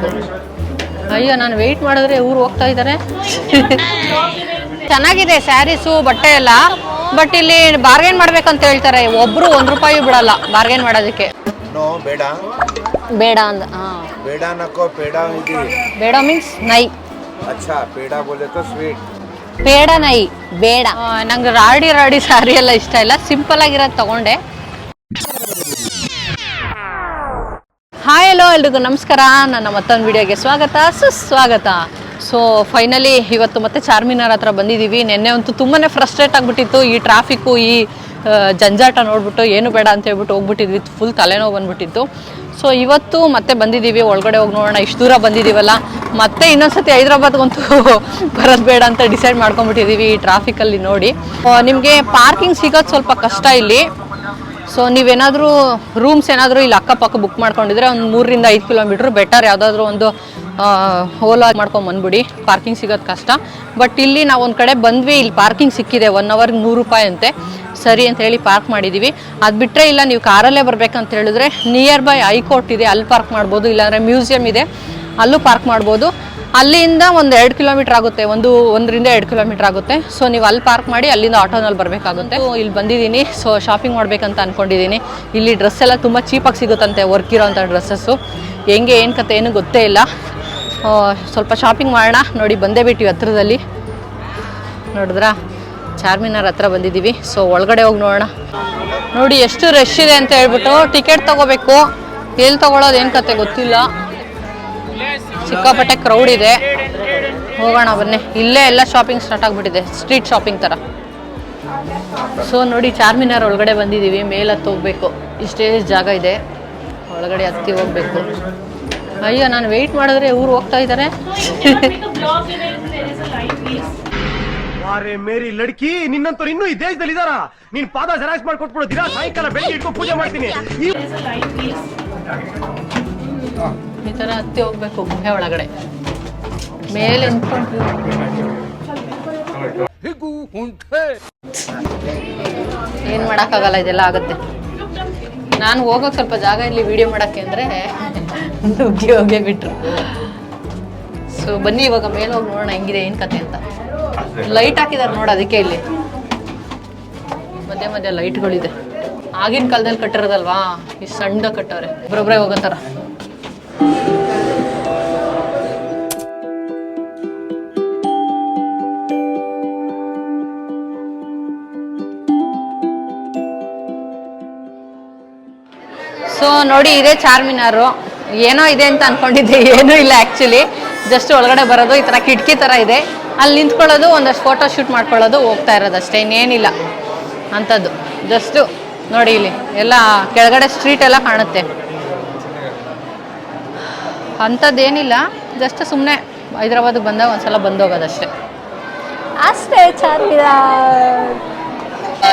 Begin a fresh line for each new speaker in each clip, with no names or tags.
ಹೋಗ್ಬೇಕು. ಅಯ್ಯೋ ನಾನು ವೆಯ್ಟ್ ಮಾಡಿದ್ರೆ ಇವ್ರು ಹೋಗ್ತಾ ಇದ್ದಾರೆ. ಚೆನ್ನಾಗಿದೆ ಸ್ಯಾರೀಸು ಬಟ್ಟೆ ಎಲ್ಲ, ಬಟ್ ಇಲ್ಲಿ ಬಾರ್ಗೇನ್ ಮಾಡ್ಬೇಕಂತ ಹೇಳ್ತಾರೆ. ಒಬ್ರು ₹1 ಬಿಡಲ್ಲ ಬಾರ್ಗೇನ್ ಮಾಡೋದಕ್ಕೆ. ಬೇಡ ಅಂದ. ಬೇಡ ಮೀನ್ಸ್ ನೈ. ಬೇಡ ನೈ ಬೇಡ. ನಂಗೆ ರಾಡಿ ಸ್ಯಾರಿ ಎಲ್ಲ ಇಷ್ಟ ಇಲ್ಲ, ಸಿಂಪಲ್ ಆಗಿರೋದು ತಗೊಂಡೆ. ಹಾಯ್ ಹಲೋ ಎಲ್ರಿಗೂ ನಮಸ್ಕಾರ. ನನ್ನ ಮತ್ತೊಂದು ವಿಡಿಯೋಗೆ ಸ್ವಾಗತ ಸುಸ್ವಾಗತ. ಸೊ ಫೈನಲಿ ಇವತ್ತು ಮತ್ತೆ ಚಾರ್ಮಿನಾರ್ ಹತ್ರ ಬಂದಿದ್ದೀವಿ. ನೆನ್ನೆ ಅಂತೂ ತುಂಬಾ ಫ್ರಸ್ಟ್ರೇಟ್ ಆಗಿಬಿಟ್ಟಿತ್ತು. ಈ ಟ್ರಾಫಿಕ್ಕು ಈ ಜಂಜಾಟ ನೋಡ್ಬಿಟ್ಟು ಏನು ಬೇಡ ಅಂತ ಹೇಳ್ಬಿಟ್ಟು ಹೋಗ್ಬಿಟ್ಟಿದ್ವಿ. ಫುಲ್ ತಲೆನೋವು ಬಂದ್ಬಿಟ್ಟಿತ್ತು. ಸೊ ಇವತ್ತು ಮತ್ತೆ ಬಂದಿದ್ದೀವಿ, ಒಳಗಡೆ ಹೋಗಿ ನೋಡೋಣ. ಇಷ್ಟು ದೂರ ಬಂದಿದ್ದೀವಲ್ಲ, ಮತ್ತೆ ಇನ್ನೊಂದ್ಸತಿ ಹೈದ್ರಾಬಾದ್ಗಂತೂ ಬರೋದು ಬೇಡ ಅಂತ ಡಿಸೈಡ್ ಮಾಡ್ಕೊಂಡ್ಬಿಟ್ಟಿದ್ದೀವಿ ಈ ಟ್ರಾಫಿಕಲ್ಲಿ ನೋಡಿ. ನಿಮಗೆ ಪಾರ್ಕಿಂಗ್ ಸಿಗೋದು ಸ್ವಲ್ಪ ಕಷ್ಟ ಇಲ್ಲಿ. ಸೊ ನೀವೇನಾದರೂ ರೂಮ್ಸ್ ಏನಾದರೂ ಇಲ್ಲಿ ಅಕ್ಕಪಕ್ಕ ಬುಕ್ ಮಾಡ್ಕೊಂಡಿದ್ರೆ ಒಂದು 3 ರಿಂದ 5 ಕಿಲೋಮೀಟ್ರ್ ಬೆಟರ್ ಯಾವುದಾದ್ರೂ ಒಂದು ಓಲಾ ಮಾಡ್ಕೊಂಡು ಬಂದ್ಬಿಡಿ. ಪಾರ್ಕಿಂಗ್ ಸಿಗೋದು ಕಷ್ಟ. ಬಟ್ ಇಲ್ಲಿ ನಾವು ಒಂದು ಕಡೆ ಬಂದ್ವಿ, ಇಲ್ಲಿ ಪಾರ್ಕಿಂಗ್ ಸಿಕ್ಕಿದೆ. 1 ಅವರ್ಗೆ ₹100 ಅಂತೆ. ಸರಿ ಅಂತ ಹೇಳಿ ಪಾರ್ಕ್ ಮಾಡಿದ್ದೀವಿ. ಅದು ಬಿಟ್ಟರೆ ಇಲ್ಲ, ನೀವು ಕಾರಲ್ಲೇ ಬರಬೇಕಂತ ಹೇಳಿದ್ರೆ ನಿಯರ್ ಬೈ ಹೈಕೋರ್ಟ್ ಇದೆ, ಅಲ್ಲಿ ಪಾರ್ಕ್ ಮಾಡ್ಬೋದು. ಇಲ್ಲಾಂದರೆ ಮ್ಯೂಸಿಯಂ ಇದೆ, ಅಲ್ಲೂ ಪಾರ್ಕ್ ಮಾಡ್ಬೋದು. ಅಲ್ಲಿಂದ ಒಂದು 2 ಕಿಲೋಮೀಟ್ರ್ ಆಗುತ್ತೆ, 1 ರಿಂದ 2 ಕಿಲೋಮೀಟ್ರ್ ಆಗುತ್ತೆ. ಸೊ ನೀವು ಅಲ್ಲಿ ಪಾರ್ಕ್ ಮಾಡಿ ಅಲ್ಲಿಂದ ಆಟೋನಲ್ಲಿ ಬರಬೇಕಾಗುತ್ತೆ. ಇಲ್ಲಿ ಬಂದಿದ್ದೀನಿ, ಸೊ ಶಾಪಿಂಗ್ ಮಾಡಬೇಕಂತ ಅಂದ್ಕೊಂಡಿದ್ದೀನಿ. ಇಲ್ಲಿ ಡ್ರೆಸ್ ಎಲ್ಲ ತುಂಬ ಚೀಪಾಗಿ ಸಿಗುತ್ತಂತೆ, ವರ್ಕ್ ಇರೋವಂಥ ಡ್ರೆಸ್ಸಸ್ಸು. ಹೆಂಗೆ ಏನು ಕತೆ ಏನು ಗೊತ್ತೇ ಇಲ್ಲ. ಸ್ವಲ್ಪ ಶಾಪಿಂಗ್ ಮಾಡೋಣ. ನೋಡಿ ಬಂದೇ ಬಿಟ್ಟಿವಿ ಹತ್ರದಲ್ಲಿ. ನೋಡಿದ್ರಾ, ಚಾರ್ಮಿನಾರ್ ಹತ್ರ ಬಂದಿದ್ದೀವಿ. ಸೊ ಒಳಗಡೆ ಹೋಗಿ ನೋಡೋಣ. ನೋಡಿ ಎಷ್ಟು ರಶ್ ಇದೆ ಅಂತ ಹೇಳ್ಬಿಟ್ಟು ಟಿಕೆಟ್ ತೊಗೋಬೇಕು. ಎಲ್ಲಿ ತೊಗೊಳೋದು ಏನು ಕತೆ ಗೊತ್ತಿಲ್ಲ. ಸಿಕ್ಕಾಪಟ್ಟೆ ಕ್ರೌಡ್ ಇದೆ. ಹೋಗೋಣ ಬನ್ನಿ. ಇಲ್ಲೇ ಎಲ್ಲ ಶಾಪಿಂಗ್ ಸ್ಟಾರ್ಟ್ ಆಗಿಬಿಟ್ಟಿದೆ, ಸ್ಟ್ರೀಟ್ ಶಾಪಿಂಗ್ ಥರ. ಸೊ ನೋಡಿ ಚಾರ್ಮಿನಾರ್ ಒಳಗಡೆ ಬಂದಿದ್ದೀವಿ. ಮೇಲೆ ಹತ್ತಿ ಹೋಗ್ಬೇಕು. ಇಷ್ಟೇ ಜಾಗ ಇದೆ, ಒಳಗಡೆ ಹತ್ತಿ ಹೋಗ್ಬೇಕು. ಅಯ್ಯೋ ನಾನು ವೆಯ್ಟ್ ಮಾಡಿದ್ರೆ ಇವ್ರು ಹೋಗ್ತಾ ಇದ್ದಾರೆ.
ಮೇರಿ ಲಡ್ಕಿ, ನಿನ್ನಂತವ್ರು ಇನ್ನೂ ಈ ದೇಶದಲ್ಲಿ ಇದಾರ? ನೀನ್ ಪಾದ ಜೆರಾಕ್ಸ್ ಮಾಡಿ ಕೊಟ್ಬಿಡು. ದಿನ ಸಾಯಂಕಾಲ ಬೆಳಿಗ್ಗೆ ಇಟ್ಕೊಂಡು ಪೂಜೆ ಮಾಡ್ತೀನಿ.
ಈ ಥರ ಹತ್ತಿ ಹೋಗ್ಬೇಕು ಗುಹೆ ಒಳಗಡೆ. ಮೇಲೆ ಏನು ಮಾಡೋಕ್ಕಾಗಲ್ಲ, ಇದೆಲ್ಲ ಆಗುತ್ತೆ. ನಾನು ಹೋಗೋಕೆ ಸ್ವಲ್ಪ ಜಾಗ ಇಲ್ಲಿ ವಿಡಿಯೋ ಮಾಡೋಕ್ಕೆ ಅಂದರೆ ನುಗ್ಗಿ ಹೋಗೇ ಬಿಟ್ರು. ಸೊ ಬನ್ನಿ ಇವಾಗ ಮೇಲೆ ಹೋಗಿ ನೋಡೋಣ ಹೆಂಗಿದೆ ಏನು ಕತೆ ಅಂತ. ಲೈಟ್ ಹಾಕಿದ್ದಾರೆ ನೋಡಿ, ಅದಕ್ಕೆ ಇಲ್ಲಿ ಮಧ್ಯೆ ಮಧ್ಯೆ ಲೈಟ್ಗಳಿದೆ. ಆಗಿನ ಕಾಲದಲ್ಲಿ ಕಟ್ಟಿರೋದಲ್ವಾ, ಈ ಸಣ್ಣದಾಗ ಕಟ್ಟವ್ರೆ. ಒಬ್ಬರೊಬ್ಬರೇ ಹೋಗೋತಾರ. ಸೊ ನೋಡಿ, ಇದೇ ಚಾರ್ಮಿನಾರು. ಏನೋ ಇದೆ ಅಂತ ಅನ್ಕೊಂಡಿದ್ದೆ, ಏನೂ ಇಲ್ಲ ಆ್ಯಕ್ಚುಲಿ. ಜಸ್ಟ್ ಒಳಗಡೆ ಬರೋದು, ಈ ಥರ ಕಿಟಕಿ ಥರ ಇದೆ. ಅಲ್ಲಿ ನಿಂತ್ಕೊಳ್ಳೋದು, ಒಂದಷ್ಟು ಫೋಟೋ ಶೂಟ್ ಮಾಡ್ಕೊಳ್ಳೋದು, ಹೋಗ್ತಾ ಇರೋದು ಅಷ್ಟೇ, ಇನ್ನೇನಿಲ್ಲ ಅಂಥದ್ದು. ಜಸ್ಟು ನೋಡಿ ಇಲ್ಲಿ ಎಲ್ಲ ಕೆಳಗಡೆ ಸ್ಟ್ರೀಟ್ ಎಲ್ಲ ಕಾಣುತ್ತೆ. ಅಂಥದ್ದೇನಿಲ್ಲ, ಜಸ್ಟ್ ಸುಮ್ಮನೆ ಹೈದ್ರಾಬಾದಿಗೆ ಬಂದಾಗ ಒಂದ್ಸಲ ಬಂದೋಗೋದಷ್ಟೇ ಅಷ್ಟೇ. ಚಾರ್ಮಿನಾರ್.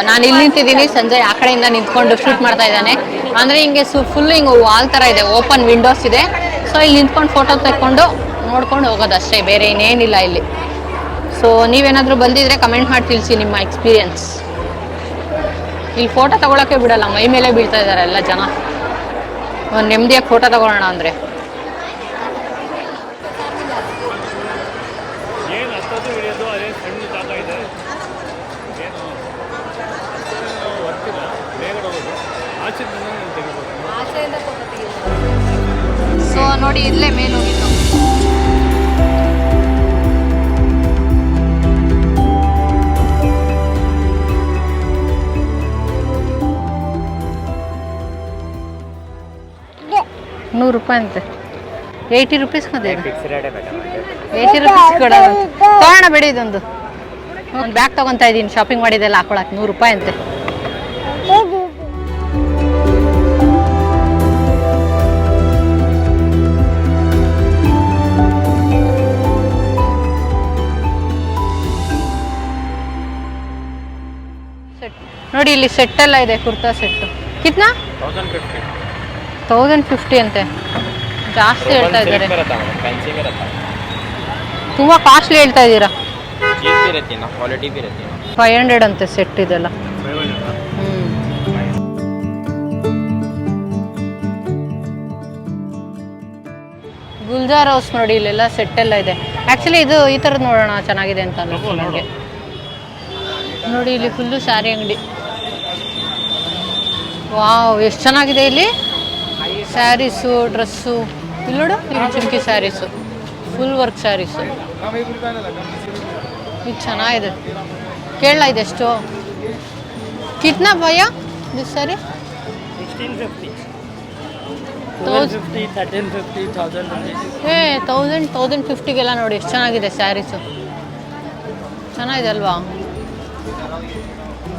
ನಾನು ಇಲ್ಲಿ ನಿಂತಿದ್ದೀನಿ, ಸಂಜಯ್ ಆ ಕಡೆಯಿಂದ ನಿಂತ್ಕೊಂಡು ಶೂಟ್ ಮಾಡ್ತಾ ಇದ್ದಾನೆ. ಅಂದರೆ ಹಿಂಗೆ ಫುಲ್ ಹಿಂಗೆ ವಾಲ್ ಥರ ಇದೆ, ಓಪನ್ ವಿಂಡೋಸ್ ಇದೆ. ಸೊ ಇಲ್ಲಿ ನಿಂತ್ಕೊಂಡು ಫೋಟೋ ತೆಕ್ಕೊಂಡು ನೋಡ್ಕೊಂಡು ಹೋಗೋದಷ್ಟೇ, ಬೇರೆ ಇನ್ನೇನಿಲ್ಲ ಇಲ್ಲಿ. ಸೊ ನೀವೇನಾದರೂ ಬಂದಿದ್ರೆ ಕಮೆಂಟ್ ಮಾಡಿ ತಿಳಿಸಿ ನಿಮ್ಮ ಎಕ್ಸ್ಪೀರಿಯನ್ಸ್. ಇಲ್ಲಿ ಫೋಟೋ ತೊಗೊಳಕ್ಕೆ ಬಿಡಲ್ಲ, ಮೈ ಮೇಲೆ ಬೀಳ್ತಾ ಇದ್ದಾರೆ ಎಲ್ಲ ಜನ. ಒಂದು ನೆಮ್ಮದಿಯಾಗಿ ಫೋಟೋ ತೊಗೊಳ್ಳೋಣ ಅಂದರೆ. ಸೊ ನೋಡಿ ಇಲ್ಲೇ ಮೇಲೆ ಹೋಗಿದ್ದು. ₹100 ಅಂತೆ. 80 ರೂಪೀಸ್ ಅದೇ, 80 ರೂಪೀಸ್ ಕೊಡೋಣ. ತಗೋಣ ಬಿಡಿ, ಇದೊಂದು ಬ್ಯಾಗ್ ತೊಗೊತಾ ಇದ್ದೀನಿ. ಶಾಪಿಂಗ್ ಮಾಡಿದ್ದೆಲ್ಲ ಹಾಕೊಳಕ್ಕೆ ₹100 ಅಂತೆ. ನೋಡಿ ಇಲ್ಲಿ ಸೆಟ್ ಎಲ್ಲ ಇದೆ, ಕುರ್ತಾ ಸೆಟ್ಟು. ಕಿತ್ನಾ? 1050 ಅಂತೆ. ಜಾಸ್ತಿ ಹೇಳ್ತಾ ಇದ್ದಾರೆ, ತುಂಬ ಕಾಸ್ಟ್ಲಿ ಹೇಳ್ತಾ ಇದ್ದೀರಾ. 500 ಅಂತೆ ಸೆಟ್ ಇದೆಲ್ಲ. ಗುಲ್ಜಾರ್ ಹೌಸ್ ನೋಡಿ, ಇಲ್ಲೆಲ್ಲ ಸೆಟ್ ಎಲ್ಲ ಇದೆ. ಆ್ಯಕ್ಚುಲಿ ಇದು ಈ ಥರದ್ದು ನೋಡೋಣ ಚೆನ್ನಾಗಿದೆ ಅಂತ ಅನ್ನಿಸ್ತು ನನಗೆ. ನೋಡಿ ಇಲ್ಲಿ ಫುಲ್ಲು ಸ್ಯಾರಿ ಅಂಗಡಿ. ವಾವ್, ಎಷ್ಟು ಚೆನ್ನಾಗಿದೆ ಇಲ್ಲಿ ಸ್ಯಾರೀಸು, ಡ್ರೆಸ್ಸು. ಇಲ್ಲಿ ನೋಡು, ಇಲ್ಲಿ ಚುಮ್ಕಿ ಸ್ಯಾರೀಸು, ಫುಲ್ ವರ್ಕ್ ಸ್ಯಾರೀಸು. ಇದು ಚೆನ್ನಾಗಿದೆ. ಕೇಳಲ್ಲ ಇದೆಷ್ಟು? ಕಿತ್ನಾ ಭಯ ದಿಸ್ ಸ್ಯಾರಿ? 1050 ನೋಡಿ ಎಷ್ಟು ಚೆನ್ನಾಗಿದೆ ಸ್ಯಾರೀಸು. ಚೆನ್ನಾಗಿದೆ ಅಲ್ವಾ?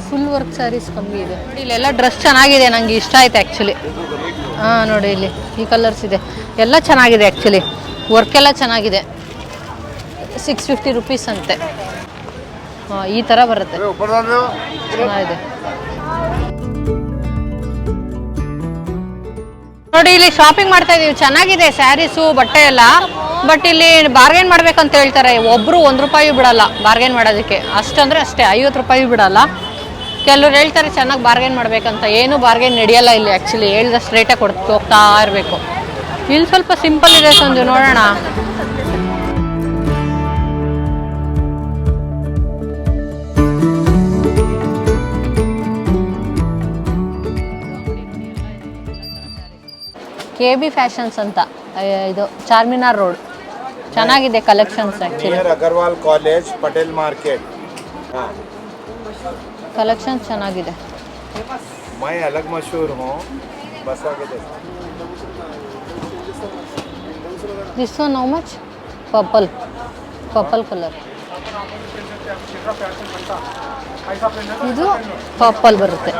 ಫುಲ್ ವರ್ಕ್ ಸ್ಯಾರೀಸ್ ಕಮ್ಮಿ ಇದೆ. ಇಲ್ಲೆಲ್ಲ ಡ್ರೆಸ್ ಚೆನ್ನಾಗಿದೆ, ನನಗೆ ಇಷ್ಟ ಆಯ್ತು ಆ್ಯಕ್ಚುಲಿ. ಹಾಂ ನೋಡಿ, ಇಲ್ಲಿ ಈ ಕಲರ್ಸ್ ಇದೆ, ಎಲ್ಲ ಚೆನ್ನಾಗಿದೆ ಆ್ಯಕ್ಚುಲಿ. ವರ್ಕ್ ಎಲ್ಲ ಚೆನ್ನಾಗಿದೆ. 650 ರುಪೀಸ್ ಅಂತೆ. ಹಾಂ, ಈ ಥರ ಬರುತ್ತೆ, ಚೆನ್ನಾಗಿದೆ. ನೋಡಿ ಇಲ್ಲಿ ಶಾಪಿಂಗ್ ಮಾಡ್ತಾ ಇದೀವಿ. ಚೆನ್ನಾಗಿದೆ ಸ್ಯಾರೀಸು, ಬಟ್ಟೆ ಎಲ್ಲ. ಬಟ್ ಇಲ್ಲಿ ಬಾರ್ಗೇನ್ ಮಾಡ್ಬೇಕಂತ ಹೇಳ್ತಾರೆ. ಒಬ್ರು 1 ರೂಪಾಯಿ ಬಿಡಲ್ಲ ಬಾರ್ಗೇನ್ ಮಾಡೋದಕ್ಕೆ. ಅಷ್ಟಂದ್ರೆ ಅಷ್ಟೇ, 50 ರೂಪಾಯಿ ಬಿಡಲ್ಲ. ಕೆಲವ್ರು ಹೇಳ್ತಾರೆ ಚೆನ್ನಾಗಿ ಬಾರ್ಗೇನ್ ಮಾಡ್ಬೇಕಂತ. ಏನು ಬಾರ್ಗೇನ್ ನಡೆಯಲ್ಲ ಇಲ್ಲಿ ಆ್ಯಕ್ಚುಲಿ. ಹೇಳ್ದಷ್ಟು ರೇಟೇ ಹೋಗ್ತಾ ಇರಬೇಕು. ಇಲ್ಲಿ ಸ್ವಲ್ಪ ಸಿಂಪಲ್ ಇದೆ ಸಂಜು, ನೋಡೋಣ. KB ಫ್ಯಾಷನ್ಸ್ ಅಂತ, ಇದು ಚಾರ್ಮಿನಾರ್ ರೋಡ್. ಚೆನ್ನಾಗಿದೆ collections actually.
Agarwal college, Patel market.
Collections ಚೆನ್ನಾಗಿದೆ.
मैं अलग मशहूर हूँ बस आगे देखो.
This one how much? Purple colour. ಇದು ಪರ್ಪಲ್ ಬರುತ್ತೆ.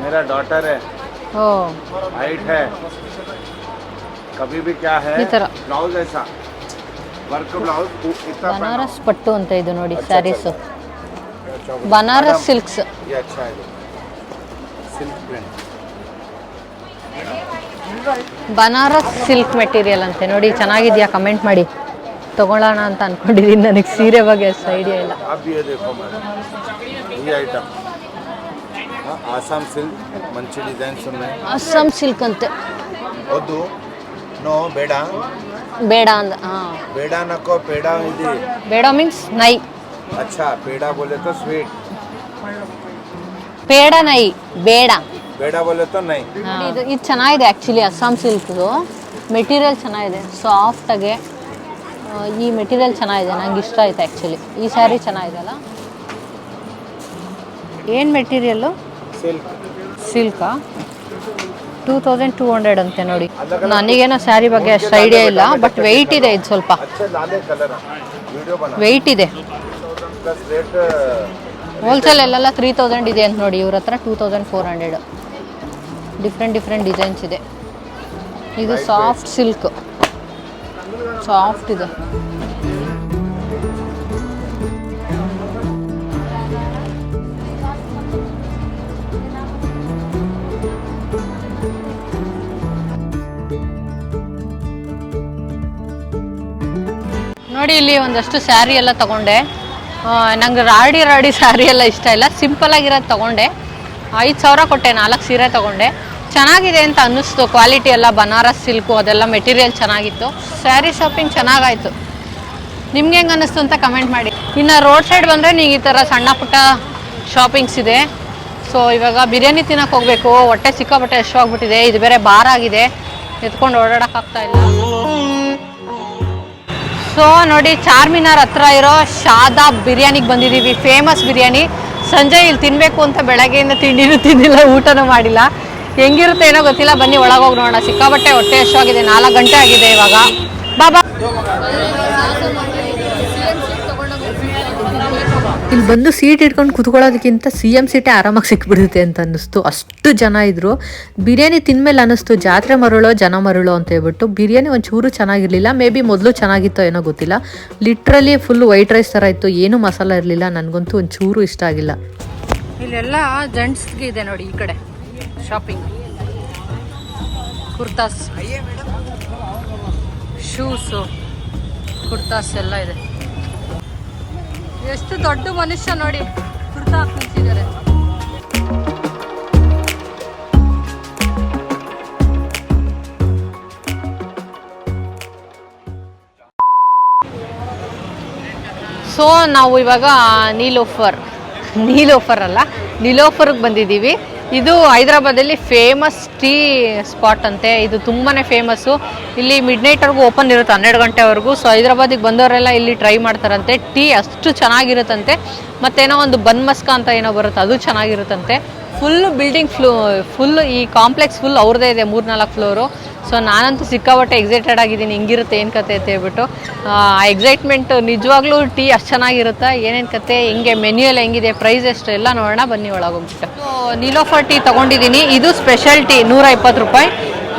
मेरा डॉटर है,
ಓ,
हाइट है, कभी भी क्या है
ಈ ಥರ
ब्लाउज ऐसा वर्क ब्लाउज इतना
ಬನಾರಸ್ ಪಟ್ಟು ಅಂತ ಇದು ನೋಡಿ ಸ್ಯಾರೀಸು.
अच्छा,
ಬನಾರಸ್ ಸಿಲ್ಕ್ಸ್.
ये अच्छा है, silk print.
Banaras silk material ಅಂತೆ ನೋಡಿ. ಚೆನ್ನಾಗಿದೆಯಾ? ಕಮೆಂಟ್ ಮಾಡಿ. ತಗೊಳ್ಳೋಣ ಅಂತ ಅನ್ಕೊಂಡಿದ್ದೀನಿ. ನನಗೆ ಸೀರೆ ಬಗ್ಗೆ ಅಷ್ಟು ಐಡಿಯಾ ಇಲ್ಲ.
अब ये देखो मैडम, ये आइटम आसाम सिल्क मंची डिजाइन सुनने.
ಅಸ್ಸಾಂ ಸಿಲ್ಕ್ ಅಂತೆ.
ಹೌದು. ನೋ ಬೇಡ
ಬೇಡ ಅಂದ. ಹಾಂ,
ಬೇಡ ನಕೋ ಪೇಡ ಇದೆ.
ಬೇಡ ಮೀನ್ಸ್ ನೈ.
अच्छा पेड़ा बोले तो स्वीट,
ಪೇಡ ನೈ, ಬೇಡ.
बेड़ा बोले तो नहीं.
ಇದು ಚೆನ್ನಾಗಿದೆ ಆ್ಯಕ್ಚುಲಿ. ಅಸ್ಸಾಂ ಸಿಲ್ಕ್ದು ಮೆಟೀರಿಯಲ್ ಚೆನ್ನಾಗಿದೆ, ಸಾಫ್ಟಾಗೆ. ಈ ಮೆಟೀರಿಯಲ್ ಚೆನ್ನಾಗಿದೆ, ನಂಗೆ ಇಷ್ಟ ಆಯ್ತು ಆ್ಯಕ್ಚುಲಿ. ಈ ಸ್ಯಾರಿ ಚೆನ್ನಾಗಿದೆ ಅಲ್ಲ? ಏನು ಮೆಟೀರಿಯಲ್ಲು?
सिल्क.
ಸಿಲ್ಕಾ? 2200 ಅಂತೆ ನೋಡಿ. ನನಗೇನೋ ಸ್ಯಾರಿ ಬಗ್ಗೆ ಅಷ್ಟು ಐಡಿಯಾ ಇಲ್ಲ, ಬಟ್ ವೆಯ್ಟ್ ಇದೆ ಇದು ಸ್ವಲ್ಪ.
अच्छे लाले कलर वीडियो बना
ವೆಯ್ಟ್ ಇದೆ.
प्लस रेट
ಹೋಲ್ಸೇಲ್ ಅಲ್ಲೆಲ್ಲ 3000 ಇದೆ ಅಂತ ನೋಡಿ. ಇವ್ರ ಹತ್ರ 2400. ಡಿಫ್ರೆಂಟ್ ಡಿಸೈನ್ಸ್ ಇದೆ. ಇದು ಸಾಫ್ಟ್ ಸಿಲ್ಕ್, ಸಾಫ್ಟ್ ಇದೆ. ನೋಡಿ ಇಲ್ಲಿ ಒಂದಷ್ಟು ಸ್ಯಾರಿ ಎಲ್ಲ ತಗೊಂಡೆ. ನಂಗೆ ರಾಡಿ ಸ್ಯಾರಿ ಎಲ್ಲ ಇಷ್ಟ ಇಲ್ಲ, ಸಿಂಪಲ್ ಆಗಿರೋದು ತಗೊಂಡೆ. 5000 ಕೊಟ್ಟೆ, 4 ಸೀರೆ ತಗೊಂಡೆ. ಚೆನ್ನಾಗಿದೆ ಅಂತ ಅನ್ನಿಸ್ತು. ಕ್ವಾಲಿಟಿ ಎಲ್ಲ ಬನಾರಸ್ ಸಿಲ್ಕು ಅದೆಲ್ಲ ಮೆಟೀರಿಯಲ್ ಚೆನ್ನಾಗಿತ್ತು. ಸ್ಯಾರಿ ಶಾಪಿಂಗ್ ಚೆನ್ನಾಗಾಯಿತು. ನಿಮ್ಗೆ ಹೆಂಗೆ ಅನ್ನಿಸ್ತು ಅಂತ ಕಮೆಂಟ್ ಮಾಡಿ. ಇನ್ನು ರೋಡ್ ಸೈಡ್ ಬಂದರೆ ನೀವು ಈ ಥರ ಸಣ್ಣ ಪುಟ್ಟ ಶಾಪಿಂಗ್ಸ್ ಇದೆ. ಸೊ ಇವಾಗ ಬಿರಿಯಾನಿ ತಿನ್ನೋಕೆ ಹೋಗಬೇಕು. ಹೊಟ್ಟೆ ಸಿಕ್ಕಾಪಟ್ಟೆ ಹಸಿವಾಗ್ಬಿಟ್ಟಿದೆ. ಇದು ಬೇರೆ ಬಾರ್ ಆಗಿದೆ, ಎತ್ಕೊಂಡು ಓಡಾಡೋಕ್ಕಾಗ್ತಾ ಇಲ್ಲ. ಸೊ ನೋಡಿ, ಚಾರ್ಮಿನಾರ್ ಹತ್ರ ಇರೋ ಶಾದಾಬ್ ಬಿರಿಯಾನಿಗೆ ಬಂದಿದ್ದೀವಿ. ಫೇಮಸ್ ಬಿರಿಯಾನಿ. ಸಂಜೆ ಇಲ್ಲಿ ತಿನ್ನಬೇಕು ಅಂತ ಬೆಳಗ್ಗೆಯಿಂದ ತಿಂಡಿನೂ ತಿಂದಿಲ್ಲ, ಊಟನೂ ಮಾಡಿಲ್ಲ. ಹೆಂಗಿರುತ್ತೆ ಏನೋ ಗೊತ್ತಿಲ್ಲ. ಬನ್ನಿ ಒಳಗೋಗಿ ನೋಡೋಣ. ಸಿಕ್ಕಾಬಟ್ಟೆ ಹೊಟ್ಟೆ ಹಸಿವಾಗಿದೆ. 4 ಗಂಟೆ ಆಗಿದೆ ಇವಾಗ. ಬಾಬಾ ಇಲ್ಲಿ ಬಂದು ಸೀಟ್ ಇಟ್ಕೊಂಡು ಕುತ್ಕೊಳ್ಳೋದಕ್ಕಿಂತ CM ಸೀಟೇ ಆರಾಮಾಗಿ ಸಿಕ್ಬಿಡುತ್ತೆ ಅಂತ ಅನ್ನಿಸ್ತು. ಅಷ್ಟು ಜನ ಇದ್ರು. ಬಿರಿಯಾನಿ ತಿಂದಮೇಲೆ ಅನ್ನಿಸ್ತು ಜಾತ್ರೆ ಮರುಳೋ ಜನ ಮರುಳೋ ಅಂತ ಹೇಳ್ಬಿಟ್ಟು. ಬಿರಿಯಾನಿ ಒಂಚೂರು ಚೆನ್ನಾಗಿರಲಿಲ್ಲ. ಮೇ ಬಿ ಮೊದಲು ಚೆನ್ನಾಗಿತ್ತೋ ಏನೋ ಗೊತ್ತಿಲ್ಲ. ಲಿಟ್ರಲಿ ಫುಲ್ ವೈಟ್ ರೈಸ್ ಥರ ಇತ್ತು, ಏನೂ ಮಸಾಲ ಇರಲಿಲ್ಲ. ನನಗಂತೂ ಒಂಚೂರು ಇಷ್ಟ ಆಗಿಲ್ಲ. ಇಲ್ಲೆಲ್ಲ ಜೆಂಟ್ಸ್ಗೆ ಇದೆ ನೋಡಿ. ಈ ಕಡೆ ಶಾಪಿಂಗ್, ಕುರ್ತಾಸ್, ಶೂಸು, ಕುರ್ತಾಸ್ ಎಲ್ಲ ಇದೆ. ಎಷ್ಟು ದೊಡ್ಡ ಮನುಷ್ಯ ನೋಡಿ, ಕುರ್ತಾ ಹಾಕಿ ನಿಂತಿದ್ದಾರೆ. ಸೊ ನಾವು ಇವಾಗ ನೀಲೋಫರ್ ಅಲ್ಲ ನಿಲೋಫರ್ಗೆ ಬಂದಿದ್ದೀವಿ. ಇದು ಹೈದರಾಬಾದಲ್ಲಿ ಫೇಮಸ್ ಟೀ ಸ್ಪಾಟ್ ಅಂತೆ. ಇದು ತುಂಬಾ ಫೇಮಸ್ಸು. ಇಲ್ಲಿ ಮಿಡ್ ನೈಟ್ವರೆಗೂ ಓಪನ್ ಇರುತ್ತೆ, 12 ಗಂಟೆವರೆಗೂ. ಸೊ ಹೈದರಾಬಾದಿಗೆ ಬಂದವರೆಲ್ಲ ಇಲ್ಲಿ ಟ್ರೈ ಮಾಡ್ತಾರಂತೆ. ಟೀ ಅಷ್ಟು ಚೆನ್ನಾಗಿರುತ್ತಂತೆ. ಮತ್ತೇನೋ ಒಂದು ಬನ್ ಮಸ್ಕ ಅಂತ ಏನೋ ಬರುತ್ತೆ, ಅದು ಚೆನ್ನಾಗಿರುತ್ತಂತೆ. ಫುಲ್ ಬಿಲ್ಡಿಂಗ್ ಫುಲ್ ಈ ಕಾಂಪ್ಲೆಕ್ಸ್ ಫುಲ್ ಅವ್ರದ್ದೇ ಇದೆ, 3-4 ಫ್ಲೋರು. ಸೊ ನಾನಂತೂ ಸಿಕ್ಕಾಪಟ್ಟೆ ಎಕ್ಸೈಟೆಡ್ ಆಗಿದ್ದೀನಿ, ಹಿಂಗಿರುತ್ತೆ ಏನು ಕತೆ ಅಂತ ಹೇಳ್ಬಿಟ್ಟು. ಆ ಎಕ್ಸೈಟ್ಮೆಂಟ್ ನಿಜವಾಗ್ಲೂ ಟೀ ಅಷ್ಟು ಚೆನ್ನಾಗಿರುತ್ತೆ. ಏನೇನು ಕತೆ, ಹಿಂಗೆ ಮೆನ್ಯೂ ಎಲ್ಲ ಹೆಂಗಿದೆ, ಪ್ರೈಸ್ ಎಷ್ಟು ಎಲ್ಲ ನೋಡೋಣ ಬನ್ನಿ ಒಳಗೋಗ್ಬಿಟ್ಟು. ಸೊ ನೀಲೋಫರ್ ಟೀ ತೊಗೊಂಡಿದ್ದೀನಿ. ಇದು ಸ್ಪೆಷಲ್ ಟೀ 120 ರೂಪಾಯಿ.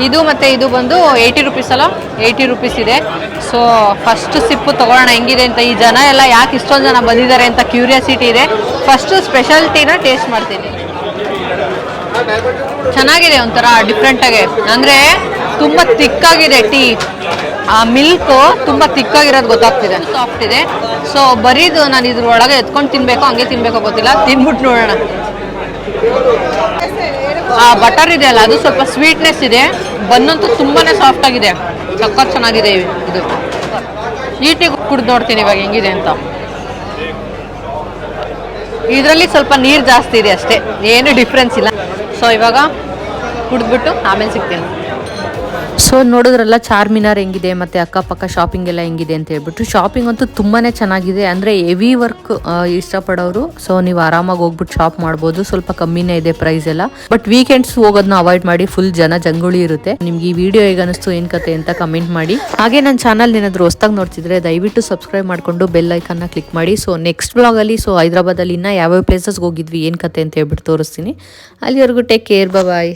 ಇದು ಮತ್ತು ಇದು ಬಂದು 80 ರುಪೀಸ್ ಅಲ್ಲ, 80 ರುಪೀಸ್ ಇದೆ. ಸೊ ಫಸ್ಟ್ ಸಿಪ್ಪು ತೊಗೊಳ್ಳೋಣ ಹೆಂಗಿದೆ ಅಂತ. ಈ ಜನ ಎಲ್ಲ ಯಾಕೆ ಇಷ್ಟೊಂದು ಜನ ಬಂದಿದ್ದಾರೆ ಅಂತ ಕ್ಯೂರಿಯಾಸಿಟಿ ಇದೆ. ಫಸ್ಟು ಸ್ಪೆಷಲ್ ಟೀನ ಟೇಸ್ಟ್ ಮಾಡ್ತೀನಿ. ಚೆನ್ನಾಗಿದೆ, ಒಂಥರ ಡಿಫ್ರೆಂಟಾಗಿ. ಅಂದರೆ ತುಂಬ ತಿಕ್ಕಾಗಿದೆ ಟೀ. ಆ ಮಿಲ್ಕು ತುಂಬ ತಿಕ್ಕಾಗಿರೋದು ಗೊತ್ತಾಗ್ತಿದೆ, ಸಾಫ್ಟ್ ಇದೆ. ಸೊ ಬರೀದು ನಾನು ಇದ್ರ ಒಳಗೆ ಎತ್ಕೊಂಡು ತಿನ್ಬೇಕು, ಹಂಗೆ ತಿನ್ಬೇಕೋ ಗೊತ್ತಿಲ್ಲ, ತಿನ್ಬಿಟ್ಟು ನೋಡೋಣ. ಆ ಬಟರ್ ಇದೆ ಅಲ್ಲ, ಅದು ಸ್ವಲ್ಪ ಸ್ವೀಟ್ನೆಸ್ ಇದೆ. ಬನ್ನಂತೂ ತುಂಬಾ ಸಾಫ್ಟ್ ಆಗಿದೆ, ಸಕ್ಕತ್ ಚೆನ್ನಾಗಿದೆ ಇದು. ಈ ಟೀ ಕುಡ್ದು ನೋಡ್ತೀನಿ ಇವಾಗ ಹೆಂಗಿದೆ ಅಂತ. ಇದರಲ್ಲಿ ಸ್ವಲ್ಪ ನೀರು ಜಾಸ್ತಿ ಇದೆ ಅಷ್ಟೇ, ಏನು ಡಿಫ್ರೆನ್ಸ್ ಇಲ್ಲ. ಸೊ ಇವಾಗ ಕುಡಿದ್ಬಿಟ್ಟು ಆಮೇಲೆ ಸಿಗ್ತೀನಿ. ಸೊ ನೋಡಿದ್ರಲ್ಲ ಚಾರ್ಮಿನಾರ್ ಹೆಂಗಿದೆ ಮತ್ತು ಅಕ್ಕಪಕ್ಕ ಶಾಪಿಂಗ್ ಎಲ್ಲ ಹೆಂಗಿದೆ ಅಂತ ಹೇಳ್ಬಿಟ್ಟು. ಶಾಪಿಂಗ್ ಅಂತೂ ತುಂಬಾ ಚೆನ್ನಾಗಿದೆ. ಅಂದರೆ ಹೆವಿ ವರ್ಕ್ ಇಷ್ಟಪಡೋರು ಸೊ ನೀವು ಆರಾಮಾಗಿ ಹೋಗ್ಬಿಟ್ಟು ಶಾಪ್ ಮಾಡ್ಬೋದು. ಸ್ವಲ್ಪ ಕಮ್ಮಿನೇ ಇದೆ ಪ್ರೈಸ್ ಎಲ್ಲ. ಬಟ್ ವೀಕೆಂಡ್ಸ್ ಹೋಗೋದನ್ನ ಅವಾಯ್ಡ್ ಮಾಡಿ, ಫುಲ್ ಜಂಗುಳಿ ಇರುತ್ತೆ. ನಿಮ್ಗೆ ಈ ವಿಡಿಯೋ ಹೇಗೆ ಅನಿಸ್ತು, ಏನು ಕತೆ ಅಂತ ಕಮೆಂಟ್ ಮಾಡಿ. ಹಾಗೆ ನನ್ನ ಚಾನಲ್ ಏನಾದರೂ ಹೊಸ್ದಾಗಿ ನೋಡ್ತಿದ್ರೆ ದಯವಿಟ್ಟು ಸಬ್ಸ್ಕ್ರೈಬ್ ಮಾಡಿಕೊಂಡು ಬೆಲ್ ಐಕನ್ನ ಕ್ಲಿಕ್ ಮಾಡಿ. ಸೊ ನೆಕ್ಸ್ಟ್ ಬ್ಲಾಗಲ್ಲಿ ಸೊ ಹೈದರಾಬಾದಲ್ಲಿ ಇನ್ನೂ ಯಾವ್ಯಾವ ಪ್ಲೇಸಸ್ಗೆ ಹೋಗಿದ್ವಿ, ಏನು ಕತೆ ಅಂತ ಹೇಳ್ಬಿಟ್ಟು ತೋರಿಸ್ತೀನಿ. ಅಲ್ಲಿವರೆಗೂ ಟೇಕ್ ಕೇರ್, ಬಾಯ್.